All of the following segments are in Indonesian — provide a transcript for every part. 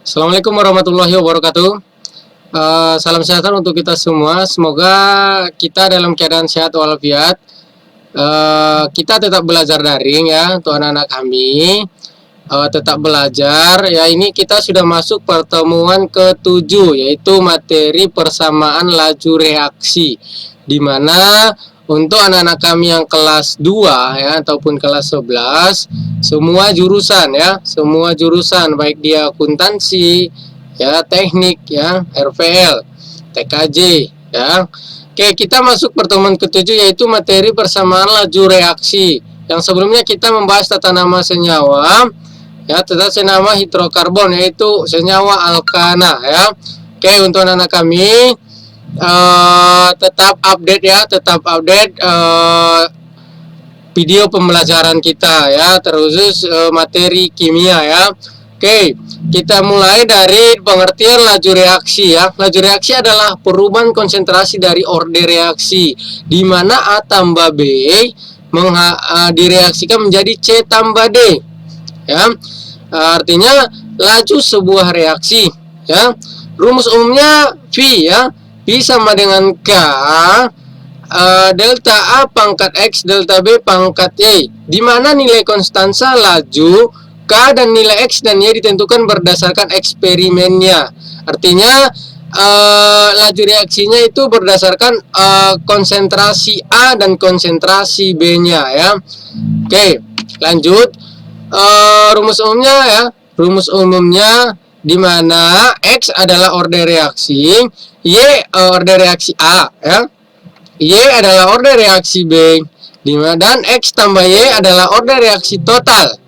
Assalamualaikum warahmatullahi wabarakatuh. Salam sejahtera untuk kita semua. Semoga kita dalam keadaan sehat walafiat. Kita tetap belajar daring ya untuk anak-anak kami. Tetap belajar ya. Ini kita sudah masuk pertemuan ke-7, yaitu materi persamaan laju reaksi, di mana untuk anak-anak kami yang kelas 2 ya ataupun kelas 11, semua jurusan ya, semua jurusan baik dia akuntansi ya, teknik ya, RVL, TKJ ya. Oke, kita masuk pertemuan ke-7, yaitu materi persamaan laju reaksi. Yang sebelumnya kita membahas tata nama senyawa ya, tata senyawa hidrokarbon, yaitu senyawa alkana ya. Oke, untuk anak-anak kami tetap update ya, tetap update video pembelajaran kita ya, terkhusus materi kimia ya. Oke, kita mulai dari pengertian laju reaksi ya. Laju reaksi adalah perubahan konsentrasi dari orde reaksi, di mana A tambah B direaksikan menjadi C tambah D ya. Artinya laju sebuah reaksi ya. Rumus umumnya V ya. V sama dengan K delta A pangkat X delta B pangkat Y, di mana nilai konstansa laju K dan nilai X dan Y ditentukan berdasarkan eksperimennya. Artinya laju reaksinya itu berdasarkan konsentrasi A dan konsentrasi B-nya ya. Oke, lanjut. Rumus umumnya ya. Rumus umumnya di mana X adalah orde reaksi, Y orde reaksi A ya. Y adalah orde reaksi B, dan X tambah Y adalah orde reaksi total.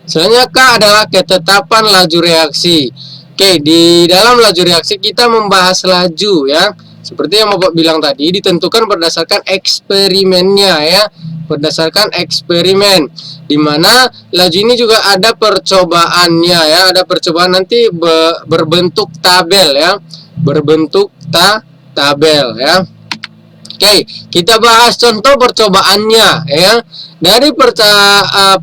Selanjutnya K adalah ketetapan laju reaksi. Oke, di dalam laju reaksi kita membahas laju ya. Seperti yang Bapak bilang tadi, ditentukan berdasarkan eksperimennya ya. Berdasarkan eksperimen, di mana laju ini juga ada percobaannya ya. Ada percobaan nanti berbentuk tabel ya. Berbentuk tabel ya. Oke, kita bahas contoh percobaannya ya. Dari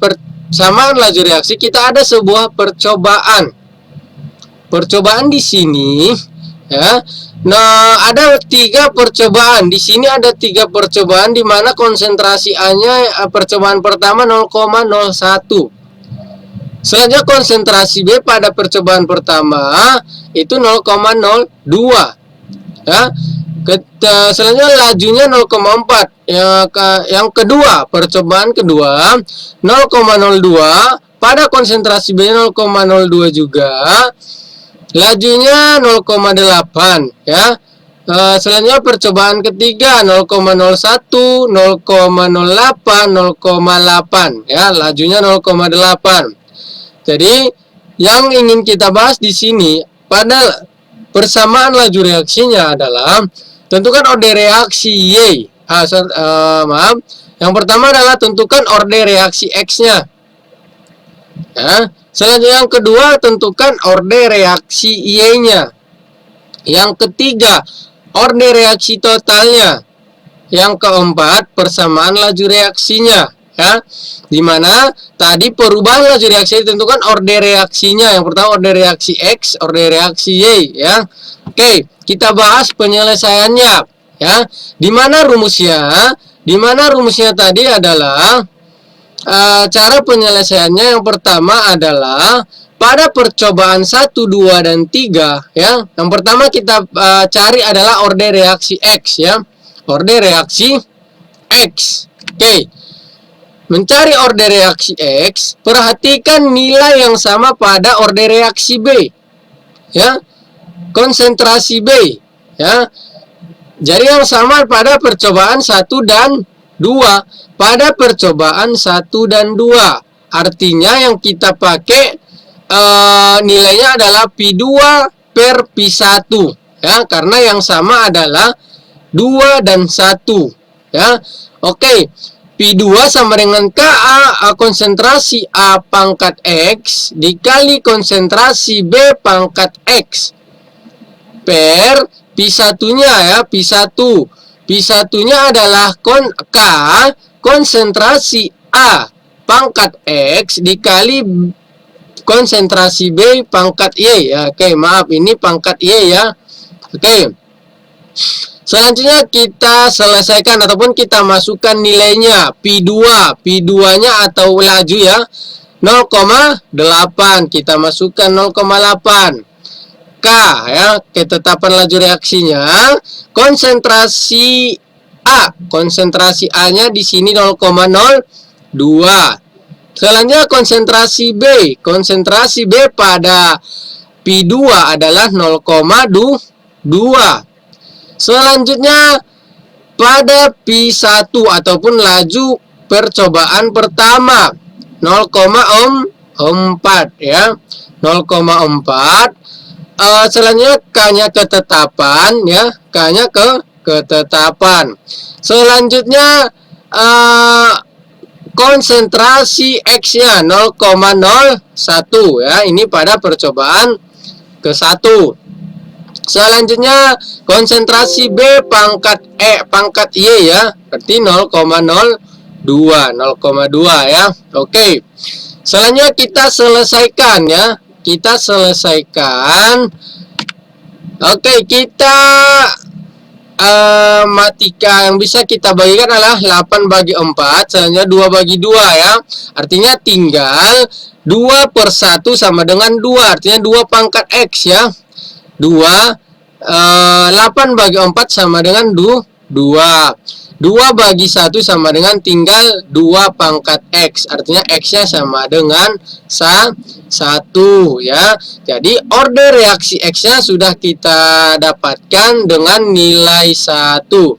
persamaan laju reaksi kita ada sebuah percobaan. Percobaan di sini ya. Nah, ada 3 percobaan. Di sini ada 3 percobaan, di mana konsentrasi A-nya percobaan pertama 0,01. Selanjutnya konsentrasi B pada percobaan pertama itu 0,02 ya. Selanjutnya lajunya 0,4. Yang kedua, percobaan kedua 0,02 pada konsentrasi B 0,02 juga. Lajunya 0,8 ya. Selanjutnya percobaan ketiga 0,01, 0,08, 0,8 ya, lajunya 0,8. Jadi yang ingin kita bahas di sini pada persamaan laju reaksinya adalah tentukan orde reaksi Y. Maaf. Yang pertama adalah tentukan orde reaksi X-nya. Ya. Selanjutnya yang kedua tentukan orde reaksi Y-nya. Yang ketiga orde reaksi totalnya. Yang keempat persamaan laju reaksinya ya. Dimana tadi perubahan laju reaksi ditentukan orde reaksinya. Yang pertama orde reaksi X, orde reaksi Y ya. Oke, kita bahas penyelesaiannya ya. Dimana rumusnya? Dimana rumusnya tadi adalah cara penyelesaiannya yang pertama adalah pada percobaan 1, 2, dan 3 ya. Yang pertama kita cari adalah orde reaksi X ya. Orde reaksi X. Oke. Mencari orde reaksi X, perhatikan nilai yang sama pada orde reaksi B. Ya. Konsentrasi B ya. Jadi yang sama pada percobaan 1 dan 2. Pada percobaan 1 dan 2. Artinya yang kita pakai nilainya adalah Pi2 per Pi1 ya, karena yang sama adalah 2 dan 1 ya. Oke, Pi2 sama dengan Ka konsentrasi A pangkat X dikali konsentrasi B pangkat X per Pi1-nya ya, Pi1. Pi1-nya adalah K konsentrasi A pangkat X dikali konsentrasi B pangkat Y ya. Oke, maaf ini pangkat Y ya. Oke. Selanjutnya kita selesaikan ataupun kita masukkan nilainya Pi2. Pi2-nya atau laju ya 0,8. Kita masukkan 0,8. K ya, ketetapan laju reaksinya. Konsentrasi A. Konsentrasi A-nya di sini 0,02. Selanjutnya konsentrasi B. Konsentrasi B pada Pi2 adalah 0,2. Selanjutnya pada Pi1 ataupun laju percobaan pertama 0,4 ya. 0,4. Selanjutnya K-nya ketetapan ya. K-nya ketetapan. Selanjutnya konsentrasi X-nya 0,01 ya. Ini pada percobaan ke-1. Selanjutnya konsentrasi B pangkat Y ya. Berarti 0,02 ya. Oke. Selanjutnya kita selesaikan ya. Kita selesaikan. Oke, kita matematika yang bisa kita bagikan adalah 8/4. Selanjutnya 2/2 ya. Artinya tinggal 2/1 sama dengan 2. Artinya 2 pangkat X ya. 8/4 sama dengan 2. 2/1 sama dengan tinggal 2 pangkat X. Artinya X-nya sama dengan 1 ya. Jadi order reaksi X-nya sudah kita dapatkan dengan nilai 1.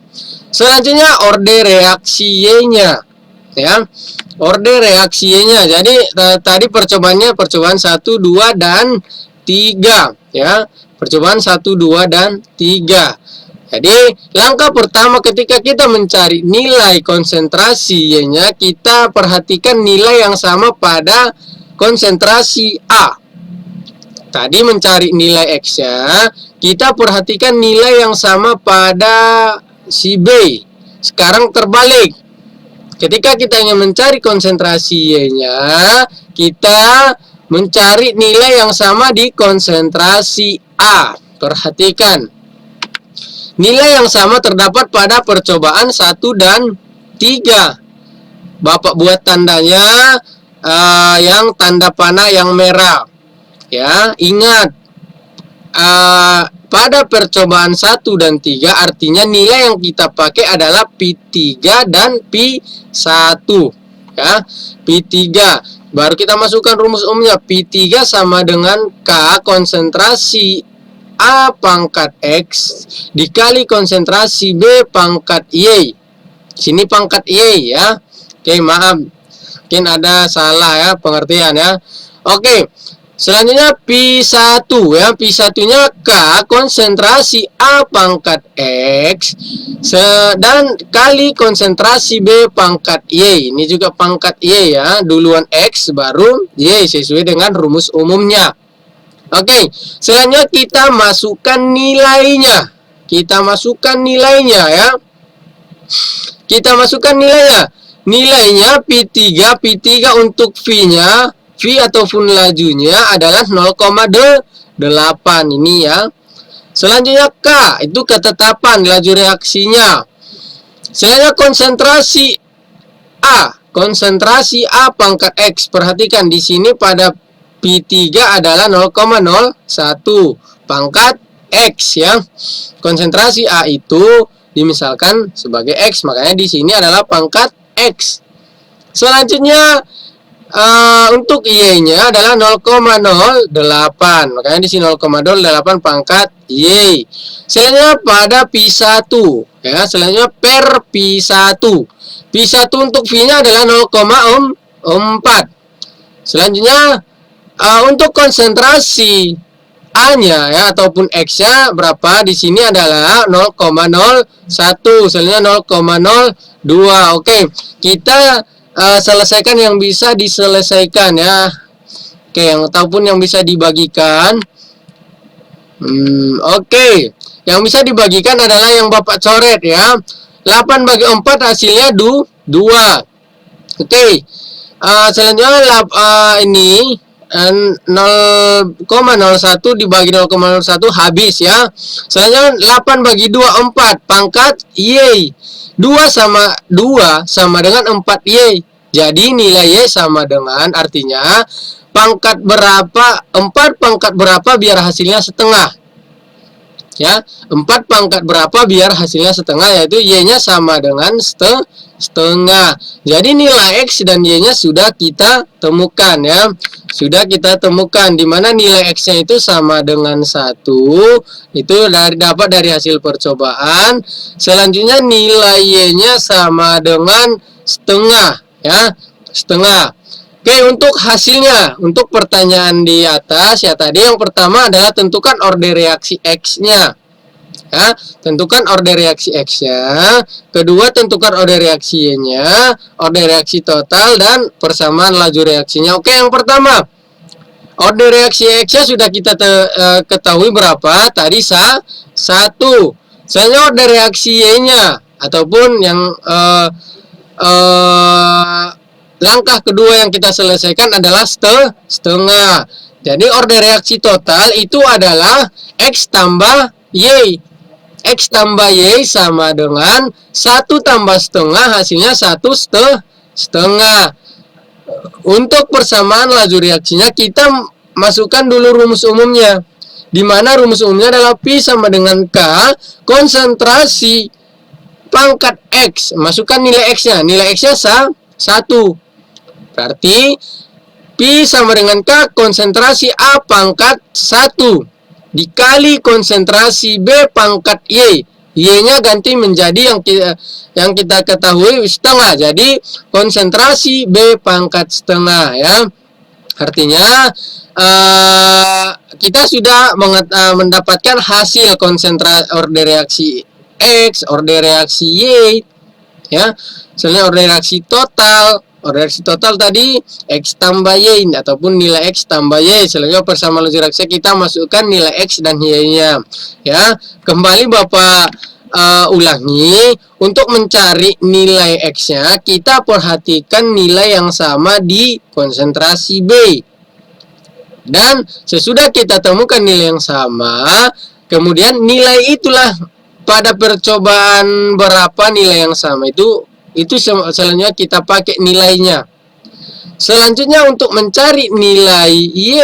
Selanjutnya order reaksi Y-nya ya. Order reaksi Y-nya. Jadi tadi percobaannya percobaan 1, 2 dan 3 ya. Percobaan 1, 2 dan 3. Jadi langkah pertama ketika kita mencari nilai konsentrasi Y-nya, kita perhatikan nilai yang sama pada konsentrasi A. Tadi mencari nilai X-nya, kita perhatikan nilai yang sama pada si B. Sekarang terbalik. Ketika kita ingin mencari konsentrasi Y-nya, kita mencari nilai yang sama di konsentrasi A. Perhatikan. Nilai yang sama terdapat pada percobaan 1 dan 3. Bapak buat tandanya yang tanda panah yang merah. Ya, ingat pada percobaan 1 dan 3 artinya nilai yang kita pakai adalah Pi3 dan Pi1. Ya, Pi3. Baru kita masukkan rumus umumnya. Pi3 sama dengan K konsentrasi A pangkat X dikali konsentrasi B pangkat Y. Sini pangkat Y ya. Oke, maaf. Mungkin ada salah ya pengertian ya. Oke. Selanjutnya Pi1 ya. Pi1-nya K konsentrasi A pangkat X dan kali konsentrasi B pangkat Y. Ini juga pangkat Y ya. Duluan X baru Y sesuai dengan rumus umumnya. Oke, selanjutnya kita masukkan nilainya. Kita masukkan nilainya ya. Kita masukkan nilainya. Nilainya Pi3 untuk V-nya, V ataupun lajunya adalah 0,8 ini ya. Selanjutnya K, itu ketetapan laju reaksinya. Selanjutnya konsentrasi A. Konsentrasi A pangkat X. Perhatikan di sini pada Pi3 adalah 0,01 pangkat X ya. Konsentrasi A itu dimisalkan sebagai X, makanya di sini adalah pangkat X. Selanjutnya untuk Y-nya adalah 0,08, makanya di sini 0,08 pangkat Y. Selanjutnya pada Pi1 ya, selanjutnya per Pi1. Pi1 untuk V-nya adalah 0,4. Selanjutnya untuk konsentrasi A-nya ya ataupun X-nya berapa? Di sini adalah 0,01, selanjutnya 0,02. Oke, kita selesaikan yang bisa diselesaikan ya. Oke, yang ataupun yang bisa dibagikan. Oke, yang bisa dibagikan adalah yang Bapak coret ya. 8/4 hasilnya 2. Oke. Selanjutnya ini 0,01 dibagi 0,01 habis ya. Selanjutnya 8 bagi 2 4 pangkat Y. 2 sama dengan 4Y. Jadi nilai Y sama dengan, artinya pangkat berapa, 4 pangkat berapa biar hasilnya setengah. Ya, 4 pangkat berapa biar hasilnya setengah, yaitu Y-nya sama dengan setengah. Jadi nilai X dan Y-nya sudah kita temukan ya. Sudah kita temukan di mana nilai X-nya itu sama dengan 1. Itu dapat dari hasil percobaan. Selanjutnya nilai Y-nya sama dengan setengah ya, setengah. Oke, untuk hasilnya, untuk pertanyaan di atas ya tadi, yang pertama adalah tentukan order reaksi X-nya. Ya, tentukan order reaksi X-nya. Kedua, tentukan order reaksi Y-nya, order reaksi total, dan persamaan laju reaksinya. Oke, yang pertama, order reaksi X-nya sudah kita ketahui berapa? Tadi 1. Selanjutnya order reaksi Y-nya, ataupun yang langkah kedua yang kita selesaikan adalah setengah. Jadi order reaksi total itu adalah X tambah Y. X tambah Y sama dengan 1 tambah setengah, hasilnya 1 setengah. Untuk persamaan laju reaksinya kita masukkan dulu rumus umumnya. Di mana rumus umumnya adalah Pi sama dengan K konsentrasi pangkat X. Masukkan nilai X-nya. Nilai X-nya 1. Berarti Pi sama dengan K konsentrasi A pangkat 1 dikali konsentrasi B pangkat Y. Y-nya ganti menjadi yang kita ketahui setengah. Jadi konsentrasi B pangkat setengah ya. Artinya kita sudah mendapatkan hasil konsentrasi order reaksi X, order reaksi Y ya. Selanjutnya order reaksi total. Order reaksi total tadi X tambah Y ataupun nilai X tambah Y. Selanjutnya persamaan laju reaksi kita masukkan nilai X dan Y-nya. Ya, kembali Bapak ulangi, untuk mencari nilai X-nya kita perhatikan nilai yang sama di konsentrasi B. Dan sesudah kita temukan nilai yang sama, kemudian nilai itulah pada percobaan berapa nilai yang sama itu selanjutnya kita pakai nilainya. Selanjutnya untuk mencari nilai Y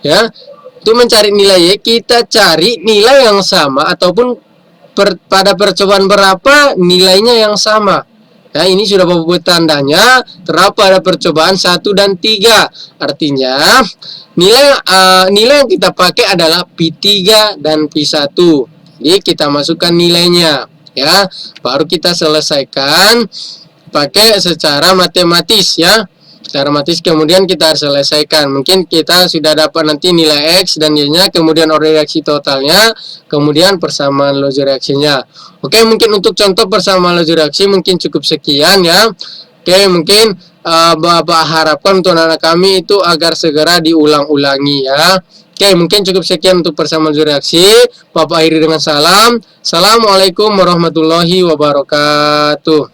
ya, untuk mencari nilai Y kita cari nilai yang sama ataupun pada percobaan berapa nilainya yang sama. Nah, ini sudah Bapak tandanya terdapat pada percobaan 1 dan 3. Artinya nilai yang kita pakai adalah Pi3 dan Pi1. Jadi kita masukkan nilainya ya, baru kita selesaikan pakai secara matematis ya. Secara matematis kemudian kita harus selesaikan. Mungkin kita sudah dapat nanti nilai X dan Y-nya, kemudian order reaksi totalnya, kemudian persamaan laju reaksinya. Oke, mungkin untuk contoh persamaan laju reaksi mungkin cukup sekian ya. Oke, mungkin Bapak harapkan untuk anak kami itu agar segera diulang-ulangi ya. Oke, mungkin cukup sekian untuk persamaan laju reaksi. Bapak akhiri dengan salam. Assalamualaikum warahmatullahi wabarakatuh.